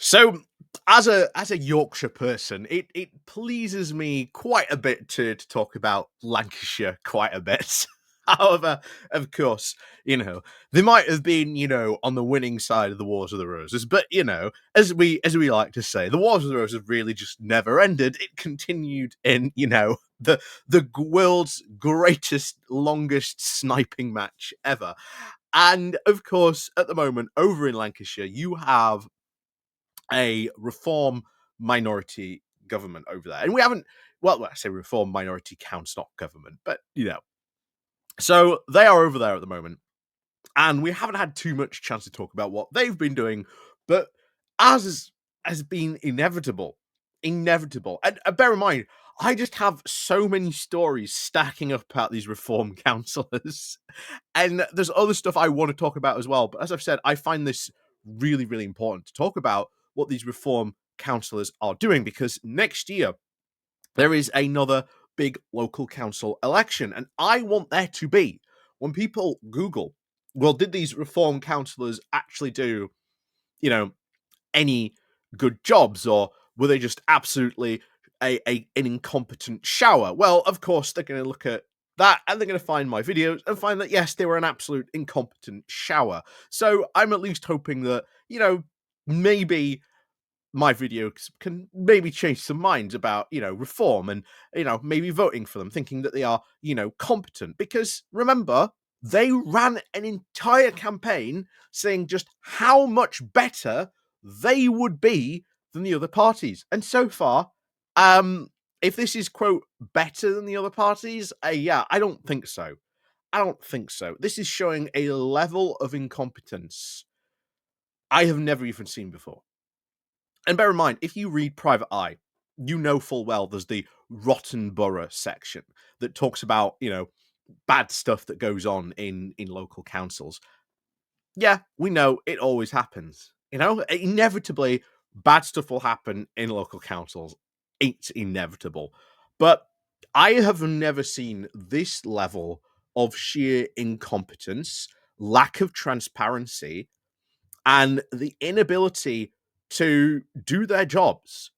So, as a Yorkshire person, it pleases me quite a bit to talk about Lancashire quite a bit. However, of course, they might have been, on the winning side of the Wars of the Roses, but as we like to say, the Wars of the Roses really just never ended. It continued in, the world's greatest, longest sniping match ever. And of course, at the moment, over in Lancashire, you have a reform minority government over there. And we haven't, well, I say reform minority council, not government, but So they are over there at the moment. And we haven't had too much chance to talk about what they've been doing, but as has been inevitable. And bear in mind, I just have so many stories stacking up about these reform councillors. And there's other stuff I want to talk about as well. But as I've said, I find this really, really important to talk about what these reform councillors are doing, because next year there is another big local council election. And I want there to be, when people Google, well, did these reform councillors actually do, any good jobs, or were they just absolutely an incompetent shower? Well, of course, they're going to look at that and they're going to find my videos and find that, yes, they were an absolute incompetent shower. So I'm at least hoping that, maybe my videos can maybe change some minds about, reform and, maybe voting for them, thinking that they are, competent. Because remember, they ran an entire campaign saying just how much better they would be than the other parties. And so far, if this is, quote, better than the other parties, yeah, I don't think so. This is showing a level of incompetence I have never even seen before. And bear in mind, if you read Private Eye, you know full well there's the rotten borough section that talks about, bad stuff that goes on in local councils. Yeah, we know it always happens. Inevitably, bad stuff will happen in local councils. It's inevitable. But I have never seen this level of sheer incompetence, lack of transparency, and the inability to do their jobs,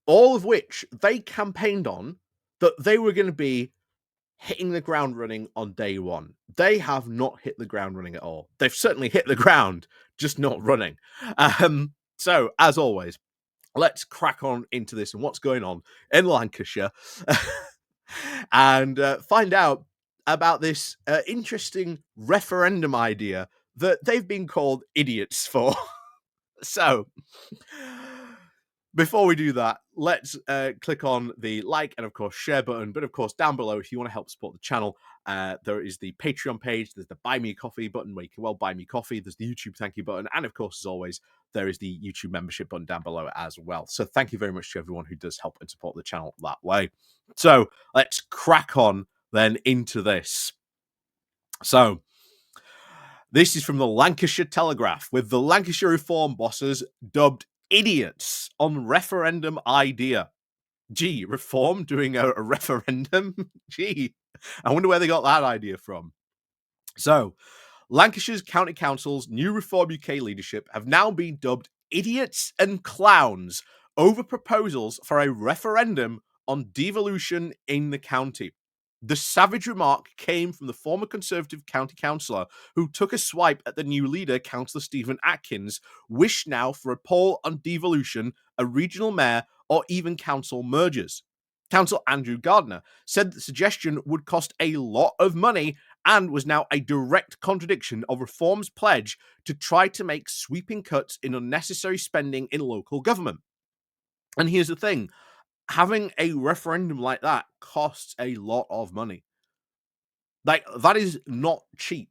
all of which they campaigned on that they were going to be hitting the ground running on day one. They have not hit the ground running at all. They've certainly hit the ground, just not running. So, as always, let's crack on into this and what's going on in Lancashire and find out about this interesting referendum idea that they've been called idiots for. So, before we do that, let's click on the like and, of course, share button. But, of course, down below, if you want to help support the channel, there is the Patreon page. There's the Buy Me a Coffee button where you can, buy me coffee. There's the YouTube thank you button. And, of course, as always, there is the YouTube membership button down below as well. So thank you very much to everyone who does help and support the channel that way. So let's crack on then into this. So this is from the Lancashire Telegraph, with the Lancashire reform bosses dubbed idiots on referendum idea. Gee, reform doing a referendum? Gee, I wonder where they got that idea from. So, Lancashire's County Council's new Reform UK leadership have now been dubbed idiots and clowns over proposals for a referendum on devolution in the county. The savage remark came from the former Conservative county councillor who took a swipe at the new leader, Councillor Stephen Atkins, wished now for a poll on devolution, a regional mayor, or even council mergers. Councillor Andrew Gardiner said the suggestion would cost a lot of money and was now a direct contradiction of Reform's pledge to try to make sweeping cuts in unnecessary spending in local government. And here's the thing. Having a referendum like that costs a lot of money. Like, that is not cheap.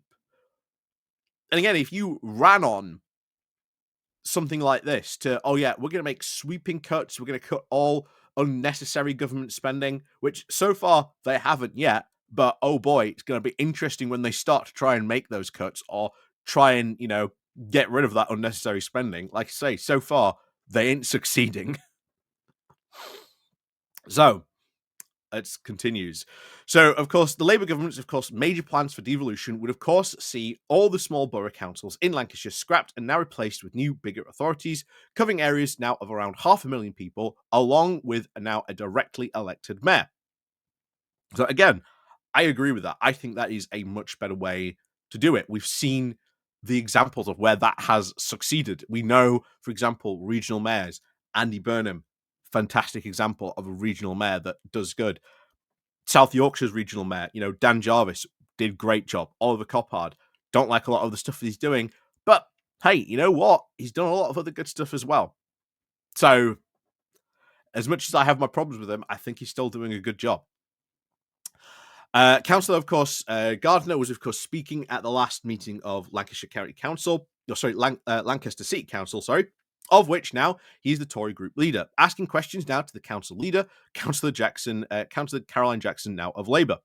And again, if you ran on something like this to, oh yeah, we're going to make sweeping cuts, we're going to cut all unnecessary government spending, which so far they haven't yet, but oh boy, it's going to be interesting when they start to try and make those cuts or try and, get rid of that unnecessary spending. Like I say, so far, they ain't succeeding. So, It continues. So, of course, the Labour government's, of course, major plans for devolution would, of course, see all the small borough councils in Lancashire scrapped and now replaced with new, bigger authorities, covering areas now of around 500,000 people, along with now a directly elected mayor. So, again, I agree with that. I think that is a much better way to do it. We've seen the examples of where that has succeeded. We know, for example, regional mayors, Andy Burnham, fantastic example of a regional mayor that does good. South Yorkshire's regional mayor, Dan Jarvis did great job. Oliver Coppard, don't like a lot of the stuff that he's doing, but hey, you know what? He's done a lot of other good stuff as well. So, as much as I have my problems with him, I think he's still doing a good job. Councillor, of course, Gardiner was, of course, speaking at the last meeting of Lancashire County Council, Lancaster City Council, of which now he's the Tory group leader, asking questions now to the council leader, Councillor Caroline Jackson, now of Labour.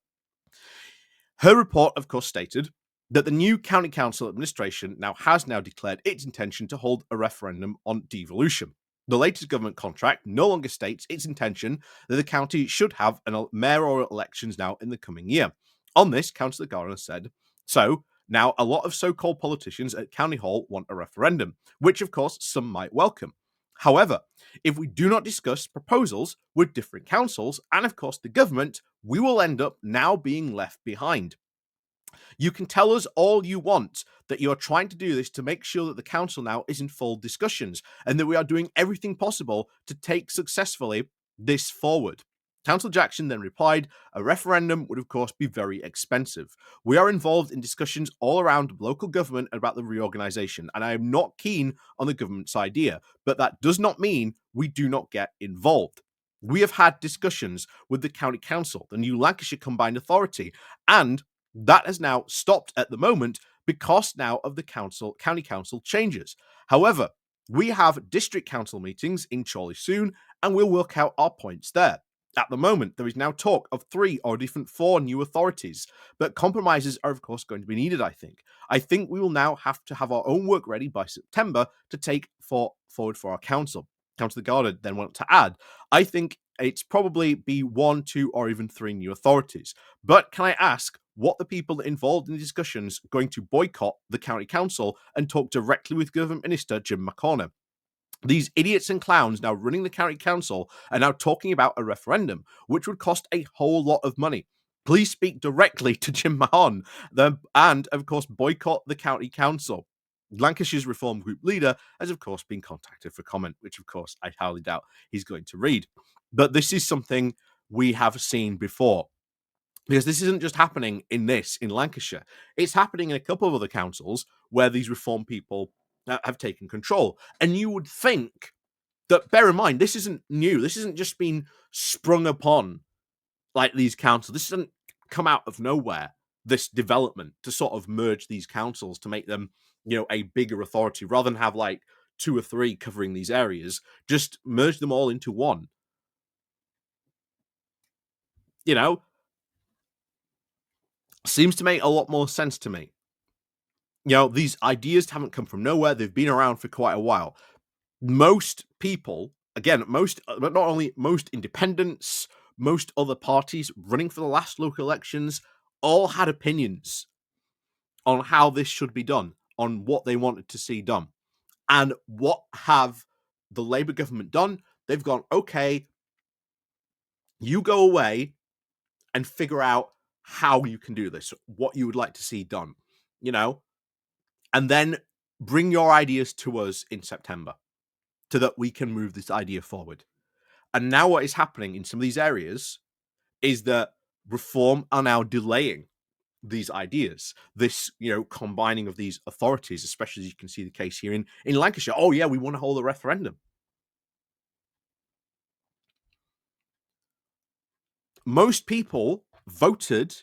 Her report, of course, stated that the new county council administration has declared its intention to hold a referendum on devolution. The latest government contract no longer states its intention that the county should have mayoral elections now in the coming year. On this, Councillor Gardiner said, so now a lot of so-called politicians at County Hall want a referendum, which of course some might welcome. However, if we do not discuss proposals with different councils and of course the government, we will end up now being left behind. You can tell us all you want that you are trying to do this to make sure that the council now is in full discussions and that we are doing everything possible to take successfully this forward. Councillor Jackson then replied, a referendum would of course be very expensive. We are involved in discussions all around local government about the reorganisation, and I am not keen on the government's idea, but that does not mean we do not get involved. We have had discussions with the county council, the new Lancashire Combined Authority, and that has now stopped at the moment because now of the county council changes. However, we have district council meetings in Chorley soon, and we'll work out our points there. At the moment, there is now talk of 3 or different 4 new authorities, but compromises are, of course, going to be needed, I think. I think we will now have to have our own work ready by September to take forward for our council. Councillor Gardiner then went to add, I think it's probably be 1, 2, or even 3 new authorities. But can I ask, what the people involved in the discussions are going to boycott the county council and talk directly with Government Minister Jim McConnell? These idiots and clowns now running the county council are now talking about a referendum, which would cost a whole lot of money. Please speak directly to Jim Mahon and, of course, boycott the county council. Lancashire's Reform Group leader has, of course, been contacted for comment, which, of course, I highly doubt he's going to read. But this is something we have seen before. Because this isn't just happening in Lancashire. It's happening in a couple of other councils where these reform people have taken control. And you would think that, bear in mind, this isn't new. This isn't just been sprung upon like these councils. This doesn't come out of nowhere, this development to sort of merge these councils to make them, a bigger authority rather than have like 2 or 3 covering these areas. Just merge them all into one. Seems to make a lot more sense to me. These ideas haven't come from nowhere. They've been around for quite a while. Most people, again, but not only most independents, most other parties running for the last local elections, all had opinions on how this should be done, on what they wanted to see done. And what have the Labour government done? They've gone, okay, you go away and figure out how you can do this, what you would like to see done, and then bring your ideas to us in September so that we can move this idea forward. And now what is happening in some of these areas is that reform are now delaying these ideas, this, combining of these authorities, especially as you can see the case here in Lancashire. Oh yeah, we want to hold a referendum. Most people voted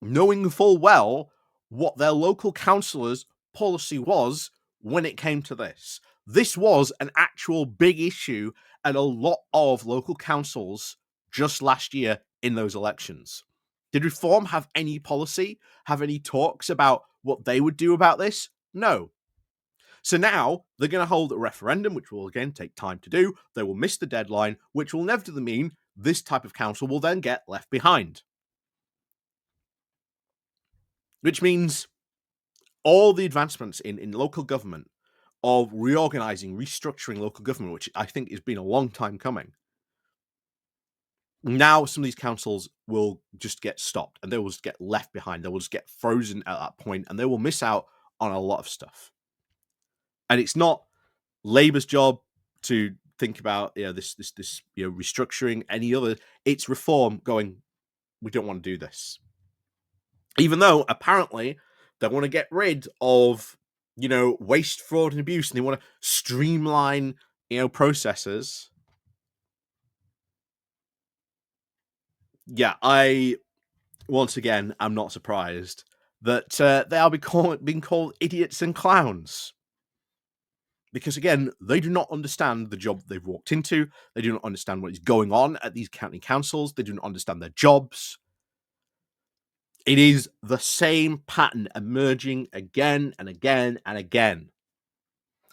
knowing full well what their local councillors' policy was when it came to this. This was an actual big issue at a lot of local councils just last year in those elections. Did Reform have any policy, have any talks about what they would do about this? No. So now they're going to hold a referendum, which will again take time to do. They will miss the deadline, which will inevitably mean this type of council will then get left behind. Which means all the advancements in local government of reorganizing, restructuring local government, which I think has been a long time coming, now some of these councils will just get stopped and they will just get left behind. They will just get frozen at that point and they will miss out on a lot of stuff. And it's not Labour's job to think about this restructuring any other. It's Reform going, we don't want to do this. Even though apparently they want to get rid of waste, fraud, and abuse, and they want to streamline processes. Yeah, I once again am not surprised that they are being called idiots and clowns. Because again, they do not understand the job they've walked into. They do not understand what is going on at these county councils. They do not understand their jobs. It is the same pattern emerging again and again and again.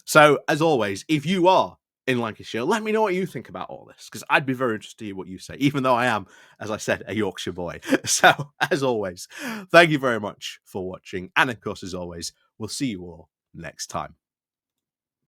So, as always, if you are in Lancashire, let me know what you think about all this, because I'd be very interested to hear what you say, even though I am, as I said, a Yorkshire boy. So, as always, thank you very much for watching. And of course, as always, we'll see you all next time.